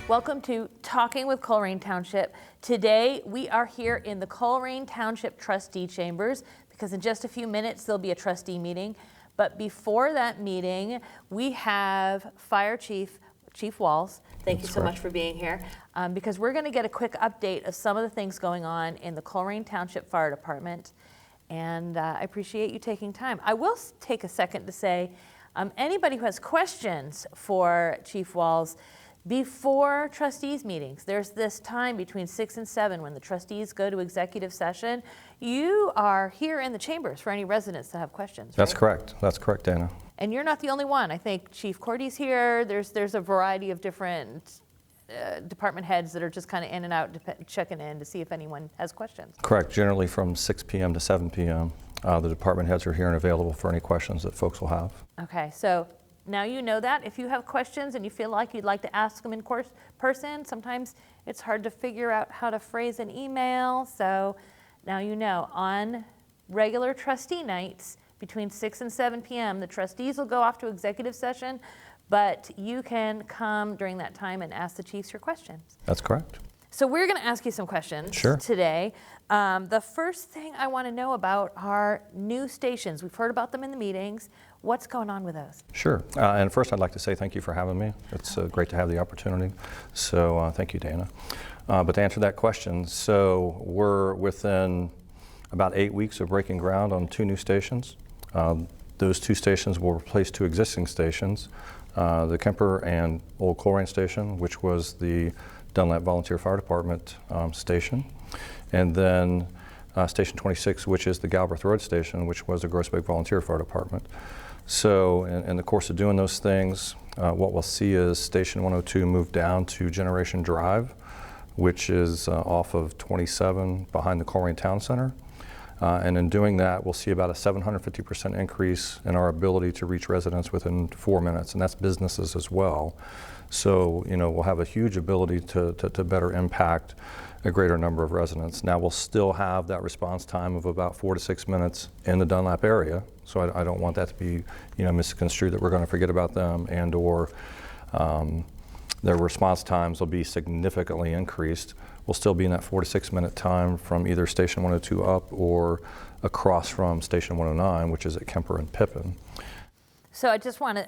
Welcome to Talking with Colerain Township. Today we are here in the Colerain Township Trustee Chambers because in just a few minutes there'll be a trustee meeting. But before that meeting, we have Fire Chief Walls. Thank you so much for being here because we're going to get a quick update of some of the things going on in the Colerain Township Fire Department. And I appreciate you taking time. I will take a second to say, anybody who has questions for Chief Walls, before trustees meetings, there's this time between 6 and 7 when the trustees go to executive session. You are here in the chambers for any residents that have questions. That's right? correct. That's correct, Dana. And you're not the only one. I think Chief Cordy's here. There's a variety of different department heads that are just kind of in and out, checking in to see if anyone has questions. Correct. Generally from 6 p.m. to 7 p.m. The department heads are here and available for any questions that folks will have. Okay, so now you know that. If you have questions and you feel like you'd like to ask them in person, sometimes it's hard to figure out how to phrase an email. So now you know, on regular trustee nights between 6 and 7 p.m., the trustees will go off to executive session, but you can come during that time and ask the chiefs your questions. That's correct. So we're going to ask you some questions today. The first thing I want to know about are new stations. We've heard about them in the meetings. What's going on with those? Sure. And first I'd like to say thank you for having me. It's great to have the opportunity. So thank you, Dana. But to answer that question, so we're within about 8 weeks of breaking ground on 2 new stations. Those 2 stations will replace 2 existing stations, the Kemper and Old Colerain Station, which was the Dunlap Volunteer Fire Department station, and then Station 26, which is the Galbraith Road Station, which was the Groesbeck Volunteer Fire Department. So in the course of doing those things, what we'll see is Station 102 move down to Generation Drive, which is off of 27 behind the Colerain Town Center. And in doing that, we'll see about a 750% increase in our ability to reach residents within 4 minutes, and that's businesses as well. So, you know, we'll have a huge ability to better impact a greater number of residents. Now, we'll still have that response time of about 4 to 6 minutes in the Dunlap area. So I don't want that to be, you know, misconstrued that we're going to forget about them and or their response times will be significantly increased. We'll still be in that 4 to 6 minute time from either Station 102 up or across from Station 109, which is at Kemper and Pippin. So I just want to,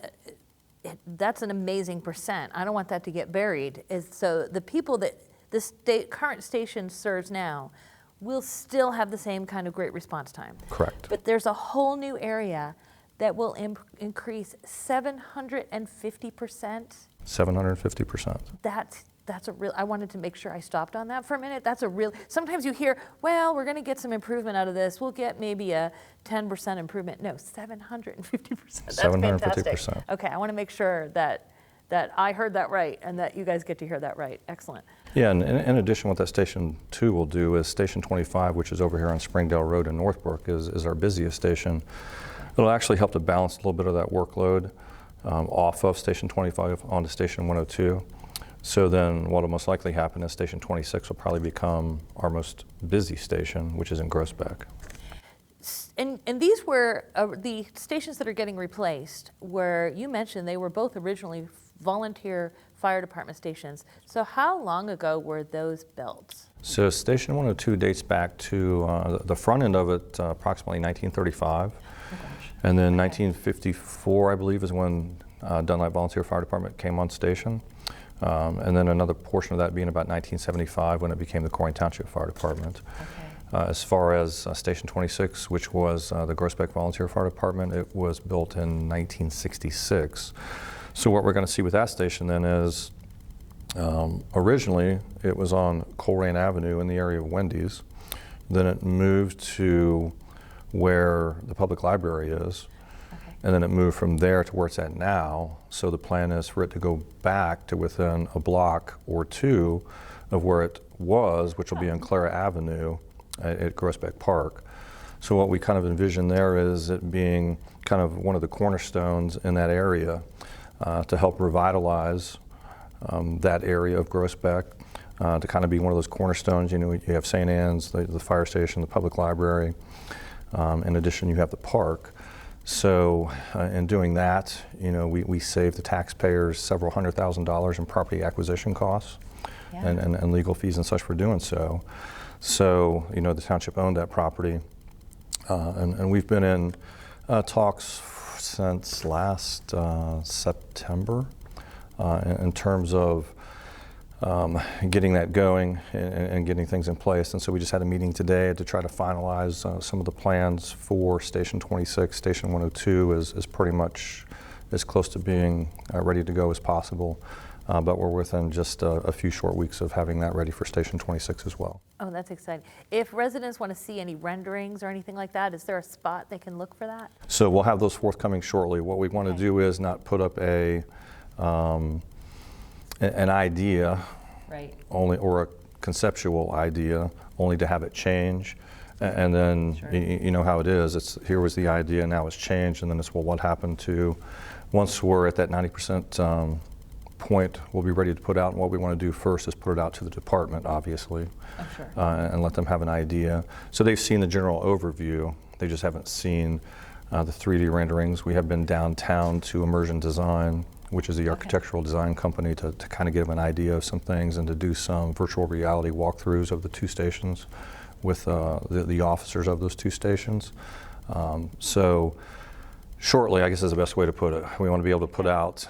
that's an amazing percent. I don't want that to get buried. So the people that the current station serves now will still have the same kind of great response time. Correct. But there's a whole new area that will increase 750%. 750%. That's a real, I wanted to make sure I stopped on that for a minute. That's a real, sometimes you hear, well, we're going to get some improvement out of this. We'll get maybe a 10% improvement. No, 750%. That's 750%. fantastic. Okay, I want to make sure that I heard that right and that you guys get to hear that right. Excellent. Yeah, and in addition, what that Station 2 will do is Station 25, which is over here on Springdale Road in Northbrook, is our busiest station. It'll actually help to balance a little bit of that workload off of Station 25 onto Station 102. So then what will most likely happen is Station 26 will probably become our most busy station, which is in Groesbeck. And these were the stations that are getting replaced, where you mentioned they were both originally volunteer fire department stations. So how long ago were those built? So Station 102 dates back to the front end of it, approximately 1935. Oh, gosh. And then 1954, I believe, is when Dunlap Volunteer Fire Department came on station. And then another portion of that being about 1975 when it became the Colerain Township Fire Department. Okay. As far as Station 26, which was the Groesbeck Volunteer Fire Department, it was built in 1966. So what we're going to see with that station then is originally it was on Colerain Avenue in the area of Wendy's. Then it moved to where the public library is. And then it moved from there to where it's at now. So the plan is for it to go back to within a block or 2 of where it was, which will be on Clara Avenue at Groesbeck Park. So what we kind of envision there is it being kind of one of the cornerstones in that area to help revitalize that area of Groesbeck, to kind of be one of those cornerstones. You know, you have St. Anne's, the fire station, the public library. In addition, you have the park. So in doing that, we save the taxpayers several $100,000 in property acquisition costs and legal fees and such for doing so. So, the township owned that property, and we've been in talks since last September in terms of getting that going and getting things in place. And so we just had a meeting today to try to finalize some of the plans for Station 26. Station 102 is pretty much as close to being ready to go as possible. But we're within just a few short weeks of having that ready for Station 26 as well. Oh, that's exciting. If residents want to see any renderings or anything like that, is there a spot they can look for that? So we'll have those forthcoming shortly. What we want to do is not put up an idea only, or a conceptual idea, only to have it change. And then, you know how it is. Here was the idea, now it's changed, and then it's, well, what happened to, once we're at that 90% point, we'll be ready to put out, and what we want to do first is put it out to the department, obviously, and let them have an idea. So they've seen the general overview, they just haven't seen the 3D renderings. We have been downtown to Immersion Design, which is the architectural design company, to kind of give an idea of some things and to do some virtual reality walkthroughs of the two stations with the officers of those two stations. So shortly, I guess is the best way to put it. We want to be able to put out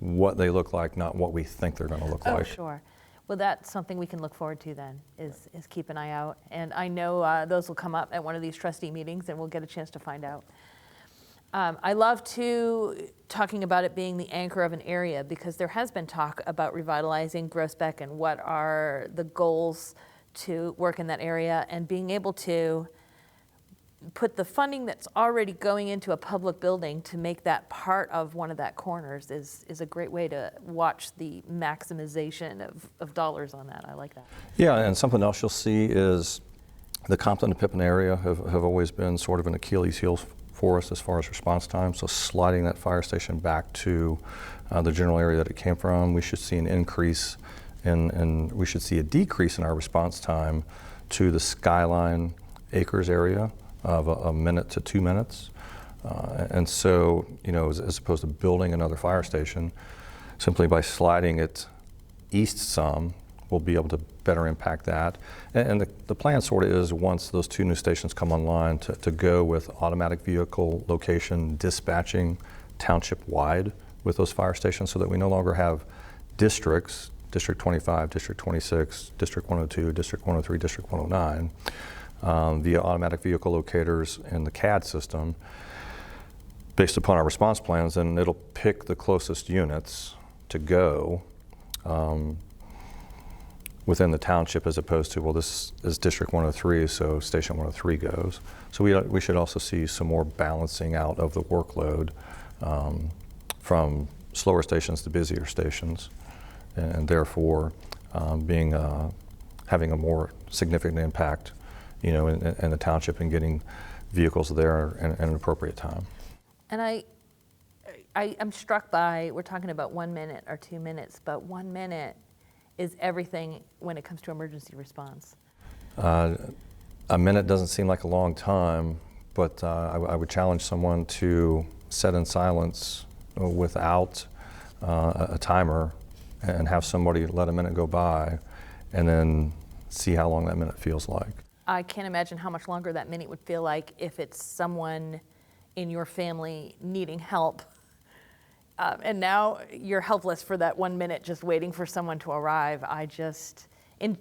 what they look like, not what we think they're going to look like. Oh, sure. Well, that's something we can look forward to then, is keep an eye out. And I know those will come up at one of these trustee meetings, and we'll get a chance to find out. I love talking about it being the anchor of an area, because there has been talk about revitalizing Groesbeck and what are the goals to work in that area, and being able to put the funding that's already going into a public building to make that part of one of that corners is a great way to watch the maximization of dollars on that. I like that. Yeah, and something else you'll see is the Compton and Pippin area have always been sort of an Achilles heel for us as far as response time. So sliding that fire station back to the general area that it came from, we should see an increase and we should see a decrease in our response time to the Skyline Acres area of a minute to 2 minutes. And so, as opposed to building another fire station, simply by sliding it east some, we'll be able to better impact that. And the plan sort of is, once those two new stations come online, to go with automatic vehicle location dispatching township-wide with those fire stations, so that we no longer have districts, District 25, District 26, District 102, District 103, District 109, via automatic vehicle locators in the CAD system. Based upon our response plans, and it'll pick the closest units to go within the township, as opposed to, well, this is District 103, so Station 103 goes. So we should also see some more balancing out of the workload from slower stations to busier stations, and therefore having a more significant impact, in the township, and getting vehicles there at an appropriate time. And I'm struck by, we're talking about 1 minute or 2 minutes, but 1 minute is everything when it comes to emergency response. A minute doesn't seem like a long time, but I would challenge someone to set in silence without a timer, and have somebody let a minute go by, and then see how long that minute feels like. I can't imagine how much longer that minute would feel like if it's someone in your family needing help, and now you're helpless for that 1 minute just waiting for someone to arrive.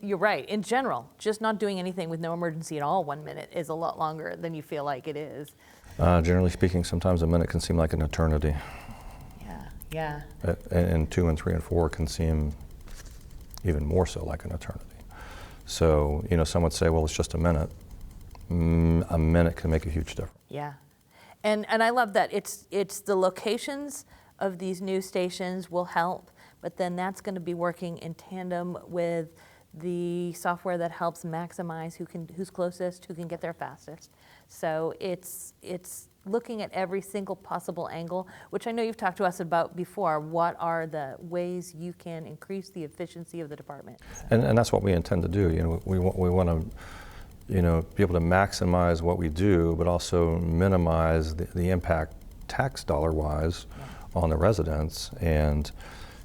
You're right, in general, just not doing anything with no emergency at all, 1 minute is a lot longer than you feel like it is. Generally speaking, sometimes a minute can seem like an eternity. Yeah. And 2 and 3 and 4 can seem even more so like an eternity. So, some would say, well, it's just a minute. A minute can make a huge difference. Yeah. And I love that. It's the locations of these new stations will help, but then that's going to be working in tandem with the software that helps maximize who's closest, who can get there fastest. So it's looking at every single possible angle, which I know you've talked to us about before. What are the ways you can increase the efficiency of the department? And that's what we intend to do. We want to be able to maximize what we do, but also minimize the impact tax dollar-wise on the residents. And,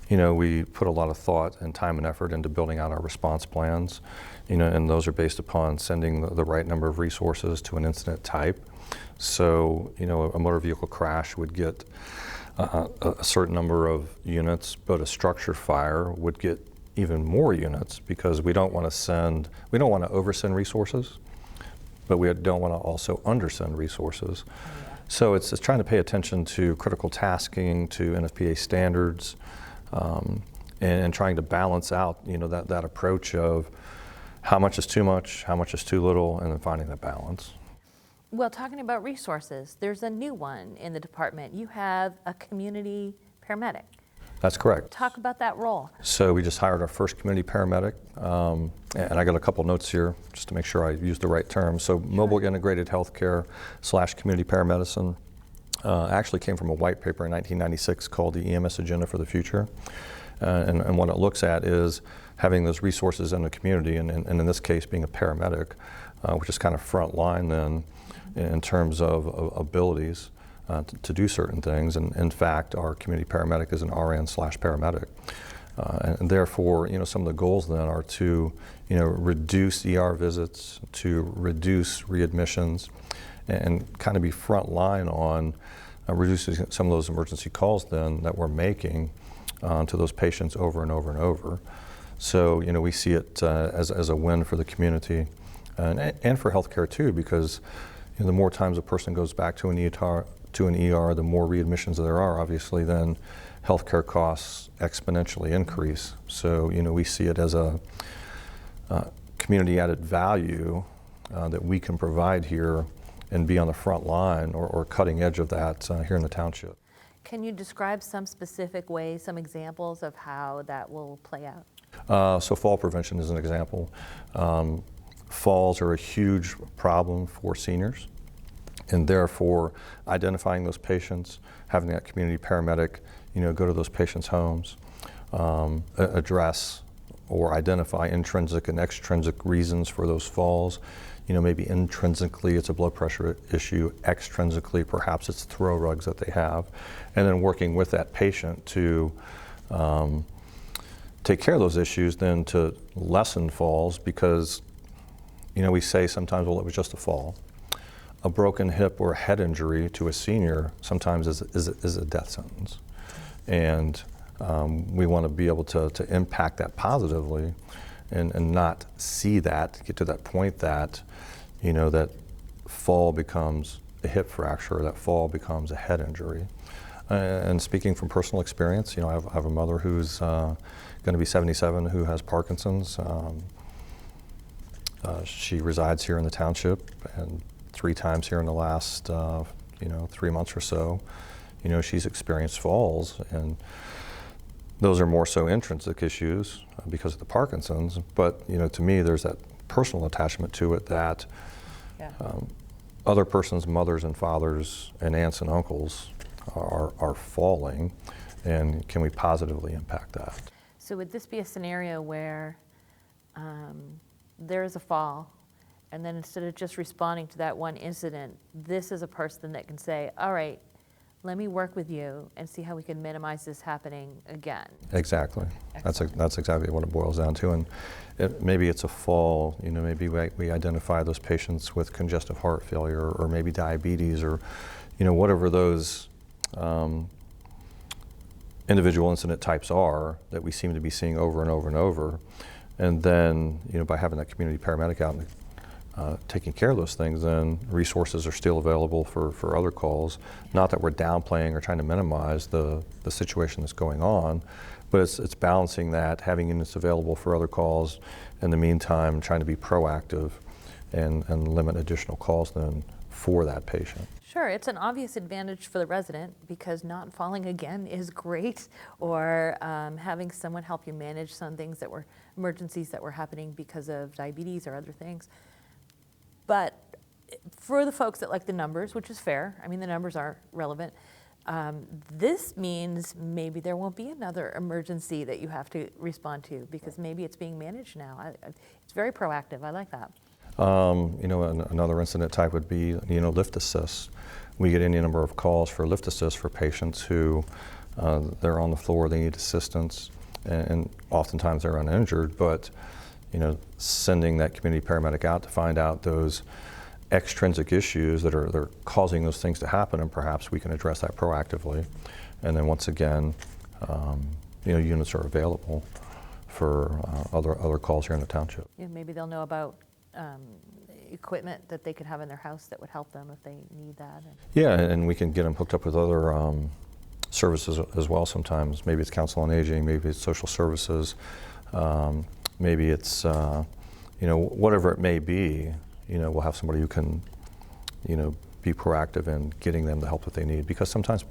we put a lot of thought and time and effort into building out our response plans, and those are based upon sending the right number of resources to an incident type. So, a motor vehicle crash would get a certain number of units, but a structure fire would get even more units, because we don't want to oversend resources, but we don't want to also undersend resources. So it's trying to pay attention to critical tasking, to NFPA standards, and trying to balance out, that approach of how much is too much, how much is too little, and then finding that balance. Well, talking about resources, there's a new one in the department. You have a community paramedic. That's correct. Talk about that role. So we just hired our first community paramedic, and I got a couple notes here just to make sure I use the right term. So mobile integrated healthcare / community paramedicine actually came from a white paper in 1996 called the EMS Agenda for the Future. And what it looks at is having those resources in the community, and in this case being a paramedic, which is kind of front line then in terms of abilities to do certain things. And in fact, our community paramedic is an RN / paramedic. And therefore, some of the goals then are to, reduce ER visits, to reduce readmissions, and kind of be front line on reducing some of those emergency calls then that we're making to those patients over and over and over. So, we see it as a win for the community and for healthcare too, because the more times a person goes back to an ER, the more readmissions there are, obviously, then healthcare costs exponentially increase. So, we see it as a community added value that we can provide here and be on the front line or cutting edge of that here in the township. Can you describe some specific ways, some examples of how that will play out? So fall prevention is an example. Falls are a huge problem for seniors, and therefore identifying those patients, having that community paramedic, go to those patients' homes, address or identify intrinsic and extrinsic reasons for those falls. Maybe intrinsically it's a blood pressure issue, extrinsically perhaps it's throw rugs that they have, and then working with that patient to take care of those issues, then to lessen falls, because we say sometimes, well, it was just a fall. A broken hip or a head injury to a senior sometimes is a death sentence. And we want to be able to impact that positively and not see that, get to that point that, that fall becomes a hip fracture, or that fall becomes a head injury. And speaking from personal experience, I have a mother who's going to be 77 who has Parkinson's. She resides here in the township, and 3 times here in the last 3 months or so, she's experienced falls, and those are more so intrinsic issues because of the Parkinson's. But to me, there's that personal attachment to it that other persons' mothers and fathers and aunts and uncles are falling, and can we positively impact that? So would this be a scenario where there is a fall, and then instead of just responding to that one incident, this is a person that can say, all right, let me work with you and see how we can minimize this happening again? Exactly. That's exactly what it boils down to. And maybe it's a fall, maybe we identify those patients with congestive heart failure, or maybe diabetes, or whatever those individual incident types are that we seem to be seeing over and over and over. And then, by having that community paramedic out and taking care of those things, then resources are still available for other calls. Not that we're downplaying or trying to minimize the situation that's going on, but it's balancing that, having units available for other calls, in the meantime trying to be proactive and limit additional calls then for that patient. Sure, it's an obvious advantage for the resident, because not falling again is great, or having someone help you manage some things that were emergencies that were happening because of diabetes or other things. But for the folks that like the numbers, which is fair, the numbers are relevant, this means maybe there won't be another emergency that you have to respond to, because maybe it's being managed now. It's very proactive. I like that. Another incident type would be, lift assist. We get any number of calls for lift assist for patients who they're on the floor, they need assistance, and oftentimes they're uninjured, but sending that community paramedic out to find out those extrinsic issues that are causing those things to happen, and perhaps we can address that proactively. And then once again, units are available for other calls here in the township. Yeah, maybe they'll know about equipment that they could have in their house that would help them if they need that. Yeah, and we can get them hooked up with other services as well sometimes. Maybe it's council on aging, maybe it's social services, maybe it's, whatever it may be, we'll have somebody who can, be proactive in getting them the help that they need, because sometimes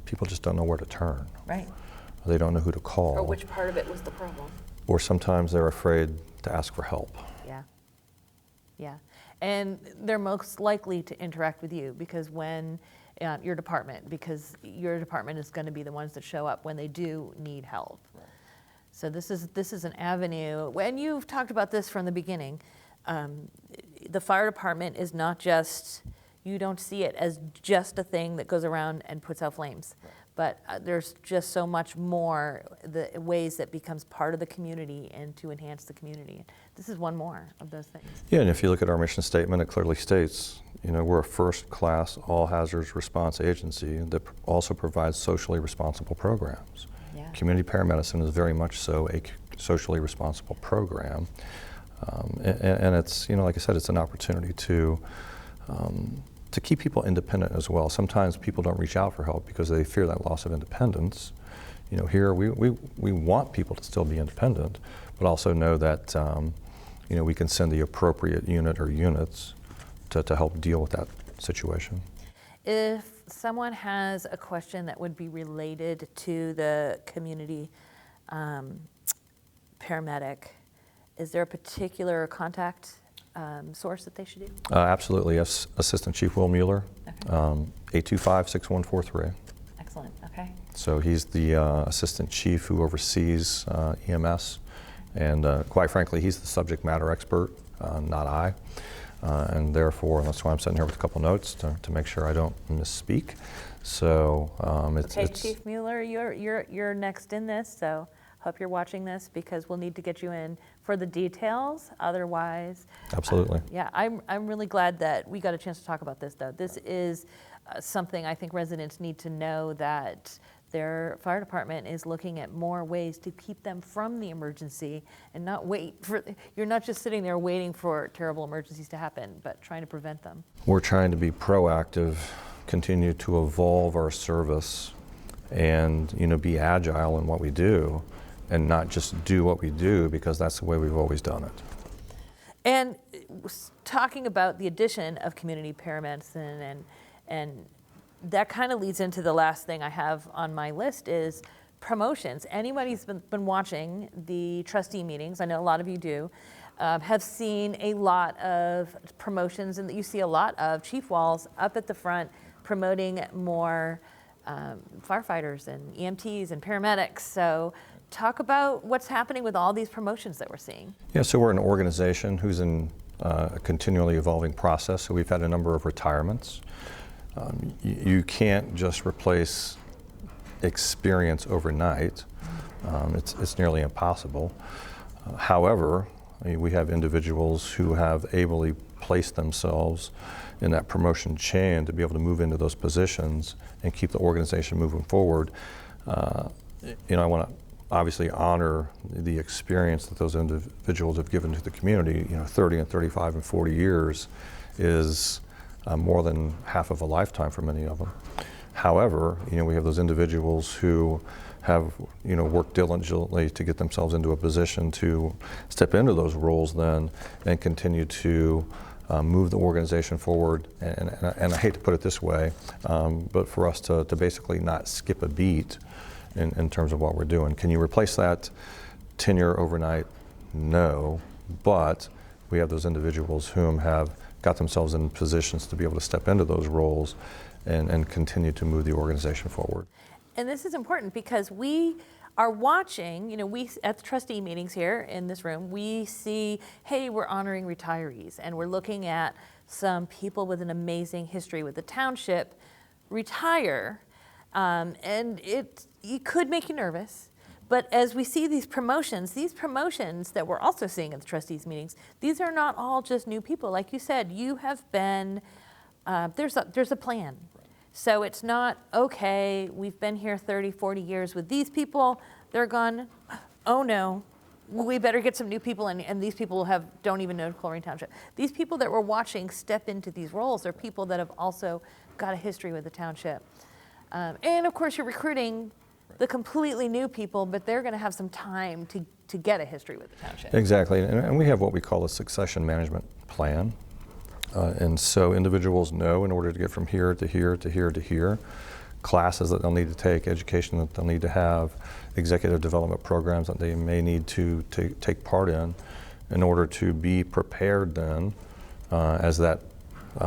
people just don't know where to turn. Right. They don't know who to call. Or which part of it was the problem. Or sometimes they're afraid to ask for help. Yeah. Yeah. And they're most likely to interact with you because your department is going to be the ones that show up when they do need help. Right. So this is an avenue. When you've talked about this from the beginning, the fire department is not just, you don't see it as just a thing that goes around and puts out flames. Right. But there's just so much more the ways that becomes part of the community and to enhance the community. This is one more of those things. Yeah, and if you look at our mission statement, it clearly states, we're a first-class all hazards response agency that also provides socially responsible programs. Yeah. Community paramedicine is very much so a socially responsible program. And it's, like I said, it's an opportunity to keep people independent as well. Sometimes people don't reach out for help because they fear that loss of independence. Here we want people to still be independent, but also know that we can send the appropriate unit or units to help deal with that situation. If someone has a question that would be related to the community paramedic, is there a particular contact source that they should do? Absolutely, yes. Assistant Chief Will Mueller, okay. 825-6143. Excellent, okay. So he's the Assistant Chief who oversees EMS, and quite frankly, he's the subject matter expert, not I. And therefore, that's why I'm sitting here with a couple notes to make sure I don't misspeak. So it's Chief Mueller, you're next in this, so hope you're watching this because we'll need to get you in for the details. Otherwise, absolutely. I'm really glad that we got a chance to talk about this, though. This is something I think residents need to know, that their fire department is looking at more ways to keep them from the emergency and not wait for, you're not just sitting there waiting for terrible emergencies to happen, but trying to prevent them. We're trying to be proactive, continue to evolve our service, and be agile in what we do, and not just do what we do because that's the way we've always done it. And talking about the addition of community paramedicine, and that kind of leads into the last thing I have on my list is promotions. Anybody who's been watching the trustee meetings, I know a lot of you do, have seen a lot of promotions, and you see a lot of chief walls up at the front promoting more firefighters and EMTs and paramedics. So talk about what's happening with all these promotions that we're seeing. Yeah, so we're an organization who's in a continually evolving process. So we've had a number of retirements. You can't just replace experience overnight. It's nearly impossible. However, we have individuals who have ably placed themselves in that promotion chain to be able to move into those positions and keep the organization moving forward. I want to obviously honor the experience that those individuals have given to the community. 30 and 35 and 40 years is more than half of a lifetime for many of them. However, we have those individuals who have worked diligently to get themselves into a position to step into those roles then and continue to move the organization forward. And I hate to put it this way, but for us to basically not skip a beat in terms of what we're doing. Can you replace that tenure overnight? No, but we have those individuals whom have got themselves in positions to be able to step into those roles and continue to move the organization forward. And this is important because are watching, we at the trustee meetings here in this room, we see, hey, we're honoring retirees, and we're looking at some people with an amazing history with the township retire, and it could make you nervous. But as we see these promotions that we're also seeing at the trustees meetings, these are not all just new people. Like you said, you have been, there's a plan. So it's not, okay, we've been here 30, 40 years with these people, they're gone, oh no, we better get some new people, and these people don't even know Colerain Township. These people that we're watching step into these roles are people that have also got a history with the township. And of course you're recruiting the completely new people, but they're going to have some time to get a history with the township. Exactly, and we have what we call a succession management plan. And so individuals know, in order to get from here to here to here to here, classes that they'll need to take, education that they'll need to have, executive development programs that they may need to take part in order to be prepared then as that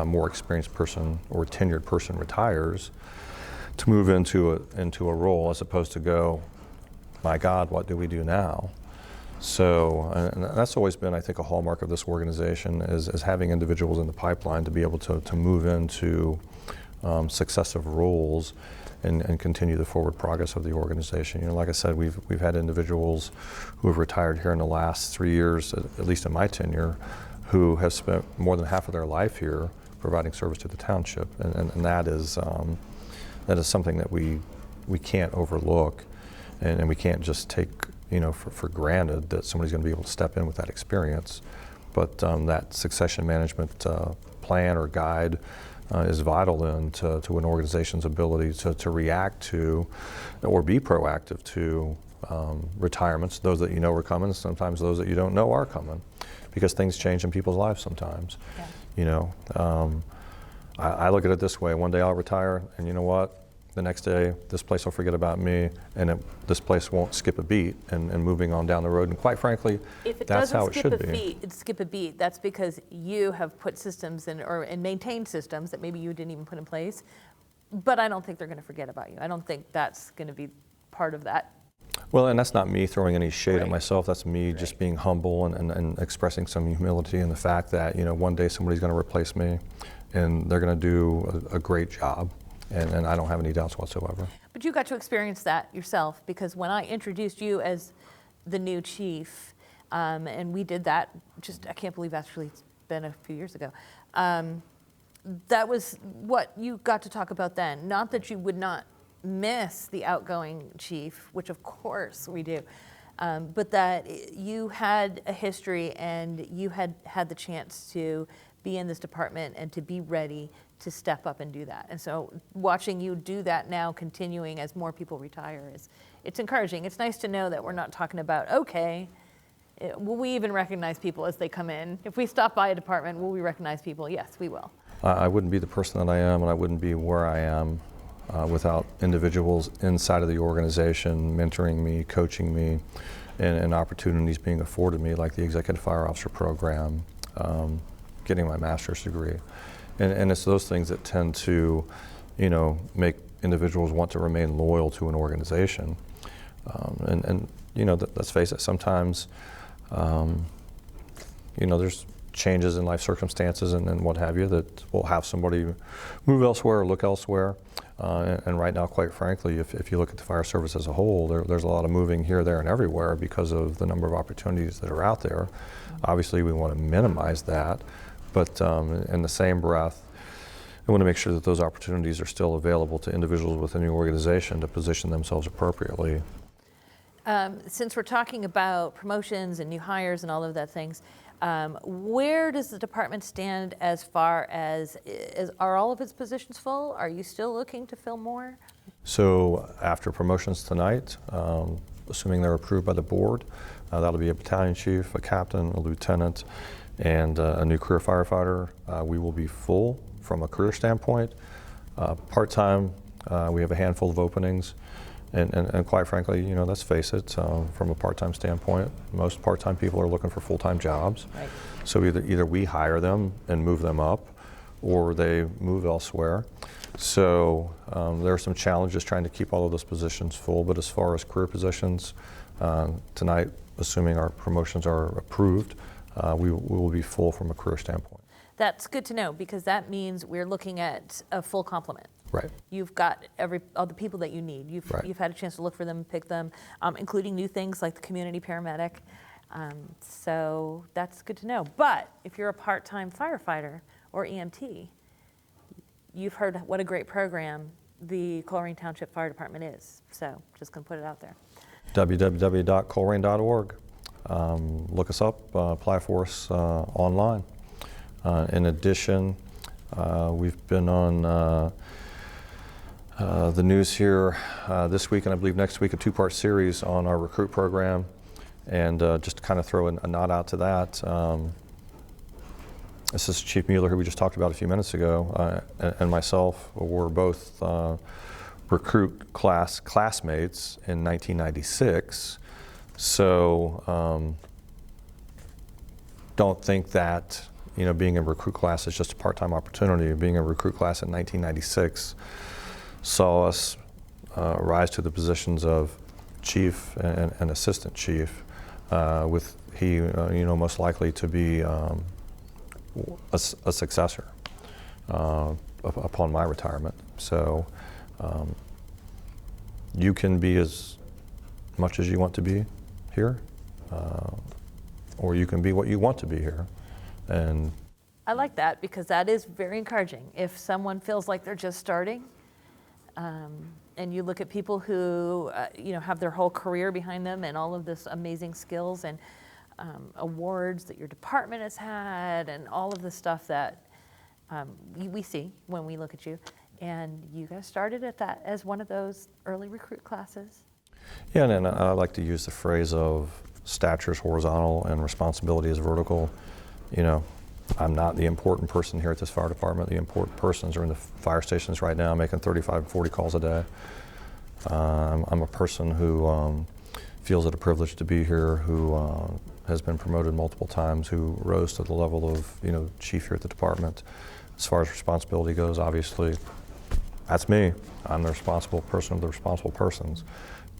more experienced person or tenured person retires, to move into a role, as opposed to go, my God, what do we do now? So, and that's always been, I think, a hallmark of this organization, is having individuals in the pipeline to be able to move into successive roles and continue the forward progress of the organization. Like I said, we've had individuals who have retired here in the last 3 years, at least in my tenure, who have spent more than half of their life here providing service to the township, and that is something that we can't overlook, and we can't just take for granted that somebody's going to be able to step in with that experience. But that succession management plan or guide is vital then to an organization's ability to react to or be proactive to retirements, those that you know are coming, sometimes those that you don't know are coming, because things change in people's lives sometimes. Yeah. I look at it this way: one day I'll retire, and you know what? The next day, this place will forget about me, and this place won't skip a beat and moving on down the road. And quite frankly, that's how it should be. If it doesn't skip a beat, that's because you have put systems in and maintained systems that maybe you didn't even put in place. But I don't think they're going to forget about you. I don't think that's going to be part of that. Well, and that's not me throwing any shade at myself. That's me Right. just being humble and expressing some humility in the fact that, one day somebody's going to replace me, and they're going to do a great job. And I don't have any doubts whatsoever. But you got to experience that yourself, because when I introduced you as the new chief, and we did that, I can't believe actually it's been a few years ago, that was what you got to talk about then. Not that you would not miss the outgoing chief, which of course we do, but that you had a history and you had the chance to be in this department and to be ready to step up and do that. And so watching you do that now, continuing as more people retire, it's encouraging. It's nice to know that we're not talking about, okay, will we even recognize people as they come in? If we stop by a department, will we recognize people? Yes, we will. I wouldn't be the person that I am, and I wouldn't be where I am without individuals inside of the organization mentoring me, coaching me, and opportunities being afforded me, like the Executive Fire Officer Program, getting my master's degree. And it's those things that tend to, make individuals want to remain loyal to an organization. And let's face it, sometimes, there's changes in life circumstances and what have you that will have somebody move elsewhere or look elsewhere. And right now, quite frankly, if you look at the fire service as a whole, there's a lot of moving here, there, and everywhere because of the number of opportunities that are out there. Obviously, we want to minimize that. But in the same breath, we want to make sure that those opportunities are still available to individuals within the organization to position themselves appropriately. Since we're talking about promotions and new hires and all of that things, where does the department stand as far as are all of its positions full? Are you still looking to fill more? So after promotions tonight, assuming they're approved by the board, that'll be a battalion chief, a captain, a lieutenant, and a new career firefighter. We will be full from a career standpoint. Part-time, we have a handful of openings, and quite frankly, let's face it, from a part-time standpoint, most part-time people are looking for full-time jobs. Right. So either we hire them and move them up, or they move elsewhere. So there are some challenges trying to keep all of those positions full, but as far as career positions, tonight, assuming our promotions are approved, we will be full from a career standpoint. That's good to know, because that means we're looking at a full complement. Right. You've got all the people that you need. You've had a chance to look for them, pick them, including new things like the community paramedic. So that's good to know. But if you're a part-time firefighter or EMT, you've heard what a great program the Colerain Township Fire Department is. So just going to put it out there. www.colerain.org. Look us up, apply for us online. In addition, we've been on the news here this week, and I believe next week, a two-part series on our recruit program. And just to kind of throw a nod out to that, Assistant Chief Mueller, who we just talked about a few minutes ago, and myself were both recruit classmates in 1996. So don't think that being a recruit class is just a part-time opportunity. Being a recruit class in 1996 saw us rise to the positions of chief and assistant chief, with he most likely to be a successor upon my retirement. So you can be as much as you want to be here, or you can be what you want to be here. And I like that, because that is very encouraging. If someone feels like they're just starting, and you look at people who have their whole career behind them and all of this amazing skills and awards that your department has had, and all of the stuff that we see when we look at you, and you guys started at that as one of those early recruit classes. Yeah, and I like to use the phrase of stature is horizontal and responsibility is vertical. I'm not the important person here at this fire department. The important persons are in the fire stations right now making 35 and 40 calls a day. I'm a person who feels it a privilege to be here, who has been promoted multiple times, who rose to the level of chief here at the department. As far as responsibility goes, obviously, that's me. I'm the responsible person of the responsible persons.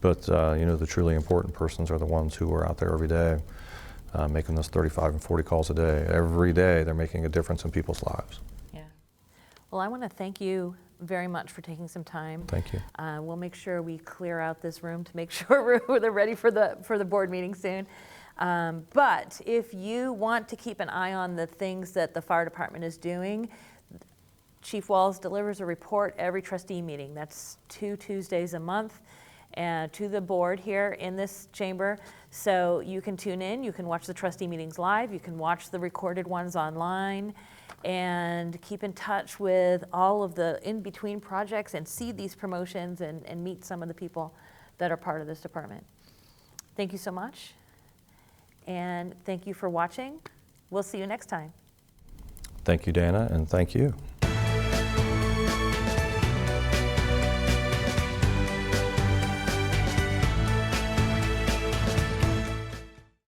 But the truly important persons are the ones who are out there every day, making those 35 and 40 calls a day. Every day, they're making a difference in people's lives. Yeah. Well, I want to thank you very much for taking some time. Thank you. We'll make sure we clear out this room to make sure we're ready for the board meeting soon. But if you want to keep an eye on the things that the fire department is doing, Chief Walls delivers a report every trustee meeting. That's 2 Tuesdays a month, and to the board here in this chamber. So you can tune in, you can watch the trustee meetings live, you can watch the recorded ones online, and keep in touch with all of the in-between projects and see these promotions and meet some of the people that are part of this department. Thank you so much, and thank you for watching. We'll see you next time. Thank you, Dana, and thank you.